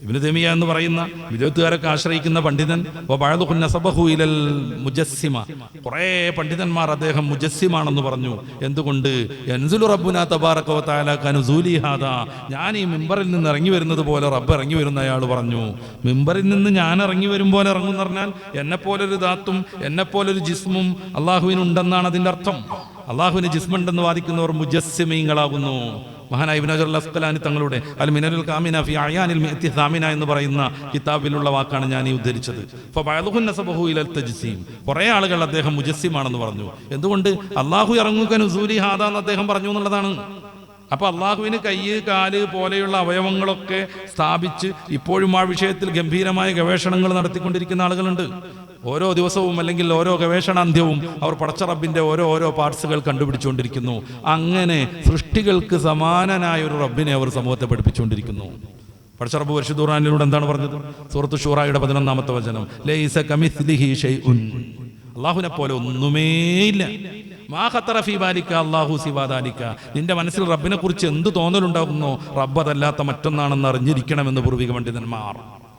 ഇബ്നു തൈമിയ്യ എന്ന് പറയുന്ന വിദഗ്ധരൊക്കെ ആശ്രയിക്കുന്ന പണ്ഡിതൻ ഇലൽ മുജസ്സിമ, കുറേ പണ്ഡിതന്മാർ അദ്ദേഹം മുജസ്സിമാണെന്ന് പറഞ്ഞു. എന്തുകൊണ്ട്? യൻസുലു റബ്ബുനാ തബാറക വ തആല കനുസൂലി ഹാദാ, ഞാൻ ഈ മിമ്പറിൽ നിന്ന് ഇറങ്ങി വരുന്നത് പോലെ റബ്ബ് ഇറങ്ങി വരുന്ന അയാൾ പറഞ്ഞു. മിമ്പറിൽ നിന്ന് ഞാൻ ഇറങ്ങി വരും പോലെ ഇറങ്ങും എന്ന് പറഞ്ഞാൽ എന്നെപ്പോലൊരു ദാത്തും എന്നെപ്പോലൊരു ജിസ്മും അള്ളാഹുവിനുണ്ടെന്നാണ് അതിൻ്റെ അർത്ഥം. അള്ളാഹുവിന് ജിസ്മുണ്ടെന്ന് വാദിക്കുന്നവർ മുജസ്സിമീങ്ങളാകുന്നു. മഹാനായ ഇബ്നു ഹജർ അൽ അസ്ഖലാനി തങ്ങളുടെ അൽ മിനലുൽ കാമിന ഫി അയാനിൽ മിഅത്തി സാമിന എന്ന് പറയുന്ന കിതാബിലുള്ള വാക്കാണ് ഞാൻ ഈ ഉദ്ധരിച്ചത്. ഫബഅദുഹു നസബഹു ഇലൽ തജ്സീം, കുറേ ആളുകൾ അദ്ദേഹം മുജസ്സിമാണെന്ന് പറഞ്ഞു. എന്തുകൊണ്ട്? അള്ളാഹു ഇറങ്ങുക നുസൂലി ഹാദാ എന്ന് അദ്ദേഹം പറഞ്ഞു എന്നുള്ളതാണ്. അപ്പൊ അള്ളാഹുവിന് കയ്യ് കാല് പോലെയുള്ള അവയവങ്ങളൊക്കെ സ്ഥാപിച്ച് ഇപ്പോഴും ആ വിഷയത്തിൽ ഗംഭീരമായ ഗവേഷണങ്ങൾ നടത്തിക്കൊണ്ടിരിക്കുന്ന ആളുകളുണ്ട്. ഓരോ ദിവസവും അല്ലെങ്കിൽ ഓരോ ഗവേഷണാന്ത്യവും അവർ പടച്ച റബ്ബിന്റെ ഓരോ പാർട്സുകൾ കണ്ടുപിടിച്ചുകൊണ്ടിരിക്കുന്നു. അങ്ങനെ സൃഷ്ടികൾക്ക് സമാനനായ ഒരു റബ്ബിനെ അവർ സമൂഹത്തെ പഠിപ്പിച്ചുകൊണ്ടിരിക്കുന്നു. പടച്ച റബ്ബ് പരിശുദ്ധ ഖുർആനിലൂടെ എന്താണ് പറഞ്ഞത്? സൂറത്ത് ശൂറായുടെ 11-ാമത്തെ വചനം, ലൈസ കമിസ്ലിഹി ഷൈഉൻ, അള്ളാഹുവിനെ പോലെ ഒന്നുമേയില്ല. മാ ഖത്തറ ഫീ ബാലിക അല്ലാഹു സിവാ ദാലിക, നിന്റെ മനസ്സിൽ റബ്ബിനെ കുറിച്ച് എന്ത് തോന്നലുണ്ടാകുന്നോ റബ്ബ് അതല്ലാത്ത മറ്റൊന്നാണെന്ന് അറിഞ്ഞിരിക്കണമെന്ന് പൂർവിക പണ്ഡിതന്മാർ.